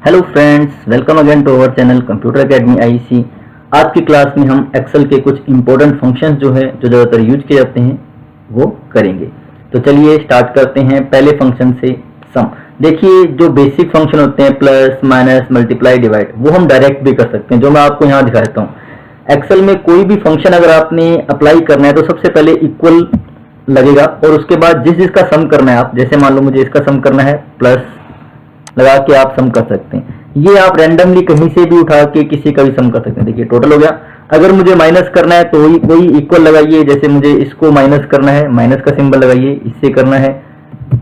Hello friends, welcome again to our channel computer academy IC. आज की class में हम एक्सेल के कुछ इंपॉर्टेंट फंक्शंस जो ज़्यादातर यूज किए जाते हैं वो करेंगे। तो चलिए स्टार्ट करते हैं पहले फंक्शन से, सम। देखिए, जो बेसिक फंक्शन होते हैं प्लस माइनस मल्टीप्लाई डिवाइड, वो हम डायरेक्ट भी कर सकते हैं, जो मैं आपको यहाँ दिखा देता हूँ। एक्सेल में कोई भी फंक्शन अगर आपने अप्लाई करना है तो सबसे पहले इक्वल लगेगा और उसके बाद जिस जिसका सम करना है, आप जैसे मान लो मुझे इसका सम करना है, प्लस लगा के आप सम कर सकते हैं। ये आप रैंडमली कहीं से भी उठा के किसी का भी सम कर सकते हैं। देखिए टोटल हो गया। अगर मुझे माइनस करना है तो वही इक्वल लगाइए, जैसे मुझे इसको माइनस करना है, माइनस का सिंबल लगाइए, इससे करना है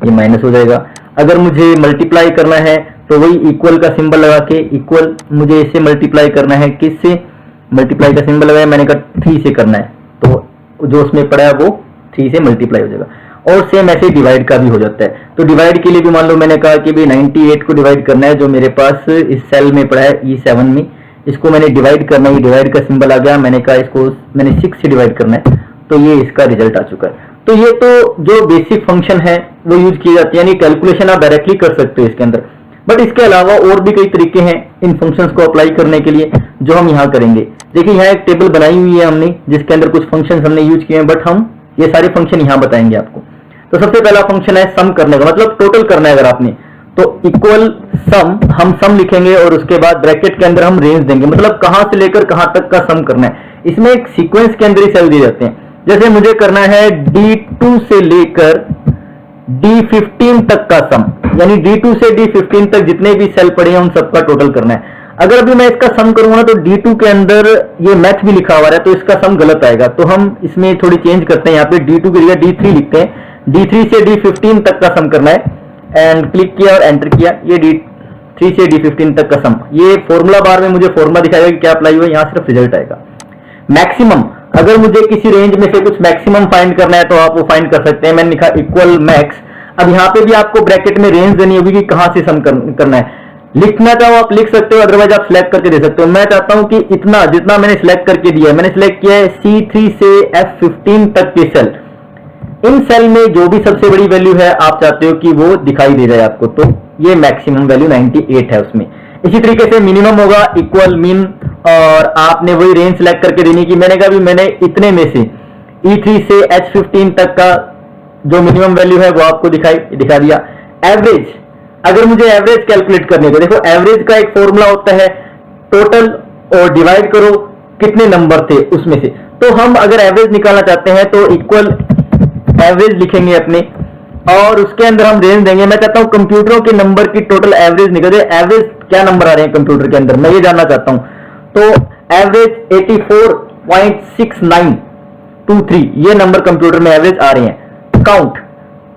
ये माइनस हो जाएगा। अगर मुझे मल्टीप्लाई करना है तो वही इक्वल का सिंबल लगा के, इक्वल मुझे इससे मल्टीप्लाई करना है, किससे मल्टीप्लाई का सिंबल लगाया, मैंने कहा 3 से करना है, तो जो उसमें पड़ा है वो 3 से मल्टीप्लाई हो जाएगा। और सेम ऐसे डिवाइड का भी हो जाता है। तो डिवाइड के लिए भी मान लो मैंने कहा कि भाई 98 को डिवाइड करना है, जो मेरे पास इस सेल में पड़ा है E7 में, इसको मैंने डिवाइड करना है, डिवाइड का सिंबल आ गया, मैंने कहा इसको मैंने 6 से डिवाइड करना है, तो ये इसका रिजल्ट आ चुका है। तो ये तो जो बेसिक फंक्शन है वो यूज किए जाते हैं, यानी कैलकुलेशन आप डायरेक्टली कर सकते हो इसके अंदर। बट इसके अलावा और भी कई तरीके हैं इन फंक्शंस को अप्लाई करने के लिए, जो हम यहाँ करेंगे। देखिए यहाँ एक टेबल बनाई हुई है हमने, जिसके अंदर कुछ फंक्शंस हमने यूज किए हैं, बट हम ये सारे फंक्शन यहाँ बताएंगे आपको। तो सबसे पहला फंक्शन है सम करने का, मतलब टोटल करना है अगर आपने, तो इक्वल सम, हम सम लिखेंगे और उसके बाद ब्रैकेट के अंदर हम रेंज देंगे, मतलब कहां से लेकर कहां तक का सम करना है। इसमें एक सीक्वेंस के अंदर ही सेल दिए जाते हैं। जैसे मुझे करना है D2 से लेकर D15 तक का सम, यानी D2 से D15 तक जितने भी सेल पड़े हैं उन सबका टोटल करना है। अगर अभी मैं इसका सम करूंगा ना तो D2 के अंदर ये मैथ भी लिखा हुआ है, तो इसका सम गलत आएगा। तो हम इसमें थोड़ी चेंज करते हैं, यहाँ पे D2 की जगह D3 लिखते हैं। D3 से D15 तक का सम करना है, एंड क्लिक किया और एंटर किया, ये D3 से D15 तक का सम। ये फॉर्मूला बार में मुझे फॉर्मूला दिखाएगा कि क्या अप्लाई हुआ, यहाँ सिर्फ रिजल्ट आएगा। मैक्सिमम, अगर मुझे किसी रेंज में से कुछ मैक्सिमम फाइंड करना है तो आप वो फाइंड कर सकते हैं। मैंने लिखा इक्वल मैक्स। अब यहाँ पे भी आपको ब्रैकेट में रेंज देनी होगी कि कहां से सम करना है। लिखना चाहो आप लिख सकते हो, अदरवाइज आप सिलेक्ट करके दे सकते हो। मैं चाहता हूं कि इतना जितना मैंने सिलेक्ट करके दिया है, मैंने सिलेक्ट किया है C3 से F15 तक के सेल। इन सेल में जो भी सबसे बड़ी वैल्यू है आप चाहते हो कि वो दिखाई दे जाए आपको, तो ये मैक्सिमम वैल्यू 98 है उसमें। इसी तरीके से मिनिमम होगा इक्वल मिन, और आपने वही रेंज सेलेक्ट करके देनी कि मैंने कहा भी मैंने इतने में से E3 से H15 तक का जो मिनिमम वैल्यू है वो आपको दिखा दिया। एवरेज, अगर मुझे एवरेज कैलकुलेट करनी है तो देखो एवरेज का एक फॉर्मूला होता है, टोटल और डिवाइड करो कितने नंबर थे उसमें से। तो हम अगर एवरेज निकालना चाहते हैं तो इक्वल एवरेज लिखेंगे अपने, और उसके अंदर हम रेंज देंगे। मैं चाहता हूं कंप्यूटरों के नंबर की टोटल एवरेज निकल जाए। एवरेज क्या नंबर आ रहे हैं कंप्यूटर के अंदर, मैं ये जानना चाहता हूं। तो एवरेज 84.6923 ये नंबर कंप्यूटर में एवरेज आ रहे हैं। काउंट,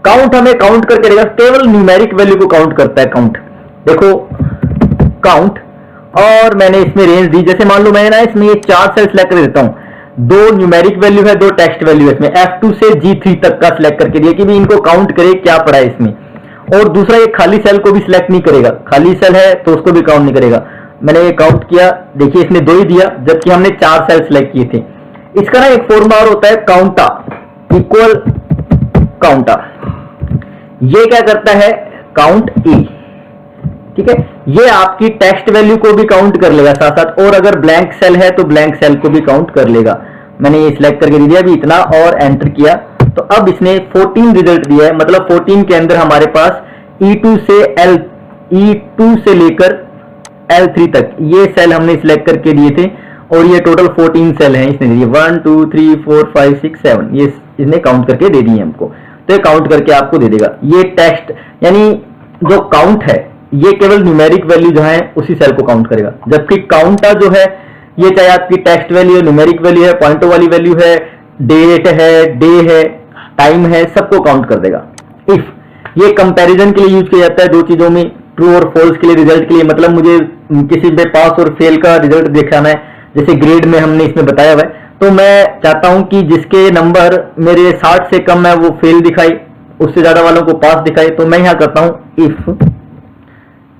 काउंट हमें काउंट करके देगा, केवल न्यूमेरिक वैल्यू को काउंट करता है काउंट। देखो काउंट, और मैंने इसमें रेंज दी, जैसे मान लो मैं ना इसमें ये 4 सेल सेलेक्ट कर देता हूं, 2 न्यूमेरिक वैल्यू है, 2 टेक्स्ट वैल्यू है। इसमें F2 से G3 तक का सिलेक्ट करके दिया कि भी इनको काउंट करे क्या पड़ा है इसमें। और दूसरा ये खाली सेल को भी सिलेक्ट नहीं करेगा, खाली सेल है तो उसको भी काउंट नहीं करेगा। मैंने ये काउंट किया, देखिए इसने 2 ही दिया जबकि हमने 4 सेल सिलेक्ट किए थे। इसका ना एक फॉर्मूला और होता है काउंटा, इक्वल काउंटा। ये क्या करता है, काउंट E, ठीक है। ये आपकी टेक्स्ट वैल्यू को भी काउंट कर लेगा साथ साथ, और अगर ब्लैंक सेल है तो ब्लैंक सेल को भी काउंट कर लेगा। मैंने ये सिलेक्ट करके दे दिया अभी इतना और एंटर किया, तो अब इसने 14 रिजल्ट दिया है। मतलब 14 के अंदर हमारे पास E2 से लेकर L3 तक ये सेल हमने सिलेक्ट करके दिए थे, और ये टोटल 14 सेल हैं इसने दिए, 1 2 3 4 5 6 7, ये इसने काउंट करके दे दिए हमको। तो ये काउंट करके आपको दे देगा। ये टेक्स्ट यानी जो काउंट है ये केवल न्यूमेरिक वैल्यू जो है उसी सेल को काउंट करेगा, जबकि काउंटा जो है ये चाहे आपकी टेक्स्ट वैल्यू है, न्यूमेरिक वैल्यू है, पॉइंटर वाली वैल्यू है, डेट है, डे है, टाइम है, सबको काउंट कर देगा। इफ, ये कंपैरिजन के लिए यूज किया जाता है दो चीजों में, ट्रू और फॉल्स के लिए, रिजल्ट के लिए। मतलब मुझे किसी पे पास और फेल का रिजल्ट दिखाना है, जैसे ग्रेड में हमने इसमें बताया हुआ है, तो मैं चाहता हूं कि जिसके नंबर मेरे 60 से कम है वो फेल दिखाई, उससे ज्यादा वालों को पास दिखाई। तो मैं यहां करता हूं इफ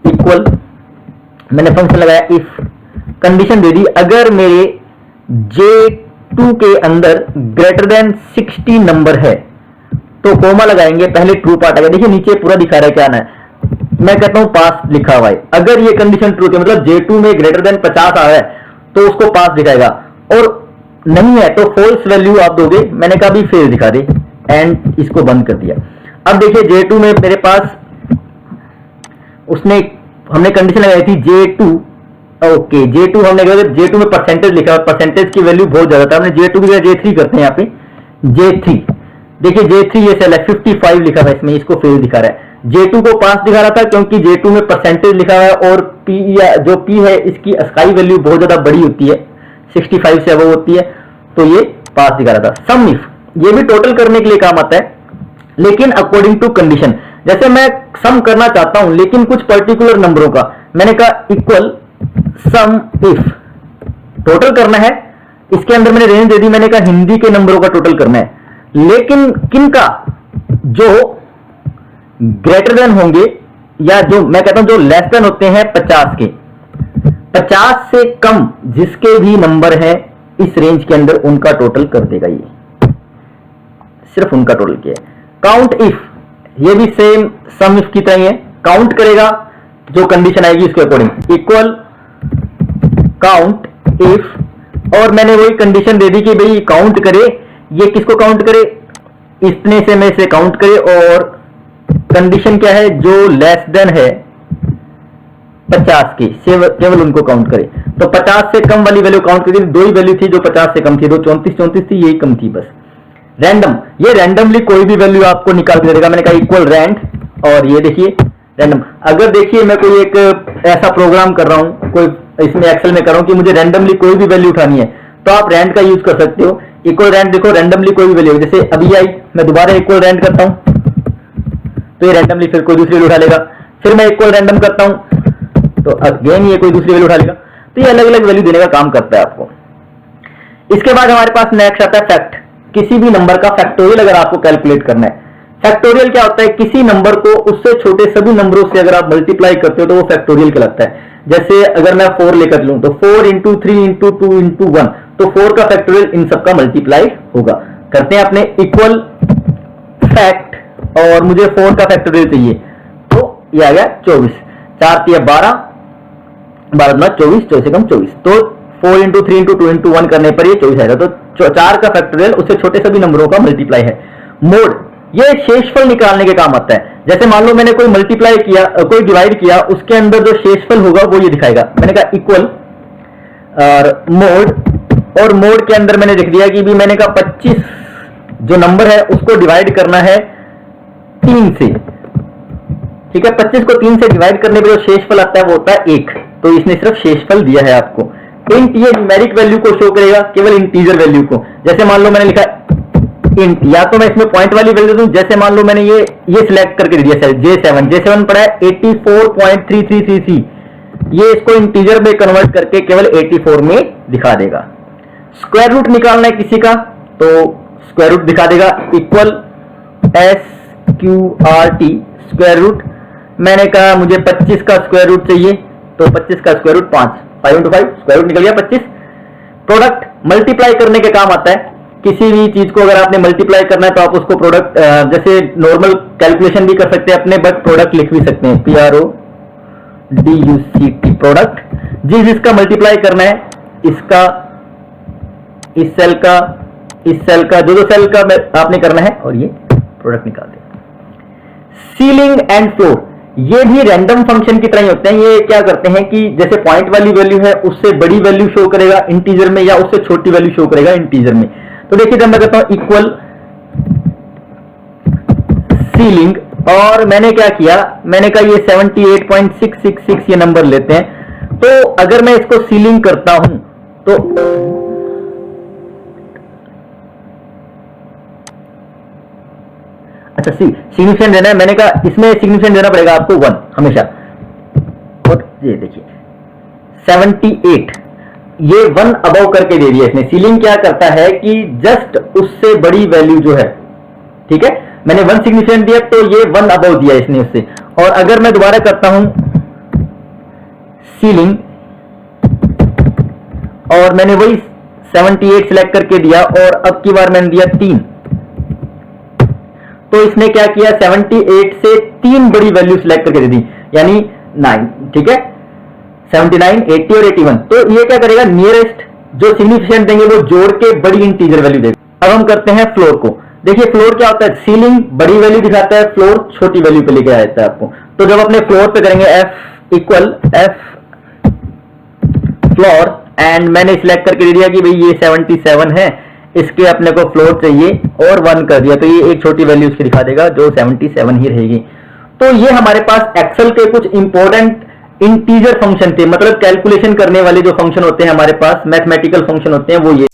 इक्वल, मैंने फंक्शन लगाया इफ, कंडीशन दे दी, अगर मेरे J2 के अंदर ग्रेटर देन 60 नंबर है तो कोमा लगाएंगे, पहले ट्रू पार्ट आएगा। देखिए नीचे पूरा दिखा रहा है क्या आना है, मैं कहता हूं पास लिखा हुआ है। अगर ये कंडीशन ट्रू है, मतलब J2 में ग्रेटर देन 50 आ रहा है तो उसको पास दिखाएगा, और नहीं है तो फॉल्स वैल्यू आप दोगे। मैंने कहा भी फेल दिखा दे, एंड इसको बंद कर दिया। अब देखिए J2 में मेरे पास हमने कंडीशन लगाई थी J2, ओके J2 हमने J2 में परसेंटेज लिखा, और परसेंटेज की वैल्यू बहुत ज्यादा था। हमने J2 की जगह J3 करते हैं। यहाँ पे J3 देखिए, J3 ये सेल है, 55 लिखा हुआ है इसमें, इसको फेल दिखा रहा है। J2 को पास दिखा रहा था क्योंकि J2 में परसेंटेज लिखा हुआ है, और P या जो P है इसकी स्काई वैल्यू बहुत ज्यादा बड़ी होती है, 65 से अबव होती है, तो ये पास दिखा रहा था। सम इफ, ये भी टोटल करने के लिए काम आता है, लेकिन अकॉर्डिंग टू कंडीशन। जैसे मैं सम करना चाहता हूं लेकिन कुछ पर्टिकुलर नंबरों का, मैंने कहा इक्वल सम इफ, टोटल करना है। इसके अंदर मैंने रेंज दे दी, मैंने कहा हिंदी के नंबरों का टोटल करना है, लेकिन किनका, जो ग्रेटर देन होंगे, या जो मैं कहता हूं जो लेस देन होते हैं 50 के, 50 से कम जिसके भी नंबर है इस रेंज के अंदर, उनका टोटल कर देगा। ये सिर्फ उनका टोटल किया है। काउंट इफ, ये भी सेम सम इफ की तरह ही है, काउंट करेगा जो कंडीशन आएगी उसके अकॉर्डिंग। इक्वल काउंट इफ, और मैंने वही कंडीशन दे दी कि भाई काउंट करे, ये किसको काउंट करे, इतने से में से काउंट करे, और कंडीशन क्या है, जो लेस देन है 50 के केवल उनको काउंट करे। तो 50 से कम वाली वैल्यू काउंट करेगी। दो ही वैल्यू थी जो 50 से कम थी, दो 34 थी, यही कम थी बस। रैंडम, ये रैंडमली कोई भी वैल्यू आपको निकाल के देगा। मैंने कहा इक्वल रैंड, और ये देखिए रैंडम। अगर देखिए मैं कोई एक ऐसा प्रोग्राम कर रहा हूं, कोई इसमें एक्सेल में कर रहा हूं कि मुझे रैंडमली कोई भी वैल्यू उठानी है, तो आप रैंड का यूज कर सकते हो। इक्वल रैंड देखो, रैंडमली कोई भी वैल्यू, जैसे अभी आई, मैं दोबारा इक्वल रैंड करता हूं तो ये रैंडमली फिर कोई दूसरी वैल्यू उठा लेगा। फिर मैं इक्वल रैंडम करता हूं तो अगेन ये कोई दूसरी वैल्यू उठा लेगा। तो ये अलग अलग वैल्यू देने का काम करता है आपको। इसके बाद हमारे पास नेक्स्ट आता है फैक्ट। किसी भी नंबर का फैक्टोरियल अगर आपको कैलकुलेट करना है, फैक्टोरियल क्या होता है, किसी नंबर को उससे छोटे सभी नंबरों से अगर आप मल्टीप्लाई करते हो तो वो फैक्टोरियल कहलाता है। जैसे अगर मैं 4 लेकर लूं तो 4 इंटू 3 इंटू 2 इंटू 1, तो 4 का फैक्टोरियल इन सबका मल्टीप्लाई होगा। करते हैं अपने इक्वल फैक्ट, और मुझे 4 का फैक्टोरियल चाहिए, तो ये आ गया 24, 4 3 12, 12 में 24, 24 से कम 24, तो 4 इंटू 3 इंटू 2 इंटू 1 करने पर ये 24 आएगा। तो 4 का फैक्टोरियल उससे छोटे सभी नंबरों का मल्टीप्लाई है। मोड, ये शेषफल निकालने के काम आता है। जैसे मान लो मैंने कोई मल्टीप्लाई किया, कोई डिवाइड किया, उसके अंदर जो शेषफल होगा वो ये दिखाएगा। मैंने कहा इक्वल और मोड, और मोड के अंदर मैंने लिख दिया कि भी मैंने कहा 25 जो नंबर है उसको डिवाइड करना है 3 से, ठीक है। 25 को 3 से डिवाइड करने पर जो शेषफल आता है वो होता है 1, तो इसने सिर्फ शेषफल दिया है आपको। इंट, ये न्यूमेरिक वैल्यू को शो करेगा, केवल इंटीजर वैल्यू को। जैसे मान लो मैंने लिखा इंट, या तो मैं इसमें पॉइंट वाली वैल्यू दूं, जैसे मान लो मैंने ये सिलेक्ट करके दे दिया सेल J7 पड़ा है 84.3333, ये इसको इंटीजर में कन्वर्ट करके केवल 84 में दिखा देगा। स्क्वायर रूट निकालना है किसी का तो स्क्वायर रूट दिखा देगा, इक्वल SQRT स्क्वायर रूट। मैंने कहा मुझे 25 का स्क्वायर रूट चाहिए, तो 25 का square root 5, 5 into 5 square root निकल गया 25। प्रोडक्ट मल्टीप्लाई करने के काम आता है। किसी भी चीज को अगर आपने मल्टीप्लाई करना है तो आप उसको प्रोडक्ट, जैसे नॉर्मल कैलकुलेशन भी कर सकते हैं अपने, बट प्रोडक्ट लिख भी सकते हैं, PRODUCT प्रोडक्ट। जिसका मल्टीप्लाई करना है, इसका, इस सेल का, इस सेल का, जो सेल का आपने करना है, और ये प्रोडक्ट निकाल दे। सीलिंग एंड फ्लोर, ये भी रैंडम फंक्शन की तरह ही होते हैं। ये क्या करते हैं कि जैसे पॉइंट वाली वैल्यू है उससे बड़ी वैल्यू शो करेगा इंटीजर में, या उससे छोटी वैल्यू शो करेगा इंटीजर में। तो देखिए जब मैं कहता हूं इक्वल सीलिंग, और मैंने क्या किया, मैंने कहा ये 78.666 ये नंबर लेते हैं, तो अगर मैं इसको सीलिंग करता हूं तो अच्छा सिग्निफिकेंट देना है। मैंने कहा इसमें सिग्निफिकेंट देना पड़ेगा आपको 1 हमेशा। और ये देखिए 78, ये 1 अबव करके दे दिया इसने। सीलिंग क्या करता है कि जस्ट उससे बड़ी वैल्यू जो है, ठीक है, मैंने 1 सिग्निफिकेंट दिया तो ये 1 अबव दिया इसने उससे। और अगर मैं दोबारा करता हूं सीलिंग, और मैंने वही 78 सिलेक्ट करके दिया, और अब की बार मैंने दिया 3, तो इसने क्या किया 78 से 3 बड़ी वैल्यू सिलेक्ट करके दे दी। यानी 9, ठीक है, 79, 80 और 81। तो ये क्या करेगा, नियरेस्ट जो सिग्निफिकेंट देंगे वो जोड़ के बड़ी इंटीजर वैल्यू देगा। अब हम करते हैं फ्लोर को। देखिए फ्लोर क्या होता है, सीलिंग बड़ी वैल्यू दिखाता है, फ्लोर छोटी वैल्यू पे लेके आ जाता है आपको। तो जब अपने फ्लोर पे करेंगे f equal f floor, and मैंने सिलेक्ट करके दे दिया कि भाई ये 77 है, इसके अपने को फ्लोर चाहिए और 1 कर दिया, तो ये एक छोटी वैल्यू इसकी दिखा देगा जो 77 ही रहेगी। तो ये हमारे पास एक्सेल के कुछ इंपॉर्टेंट इंटीजर फंक्शन थे, मतलब कैलकुलेशन करने वाले जो फंक्शन होते हैं हमारे पास, मैथमेटिकल फंक्शन होते हैं वो ये।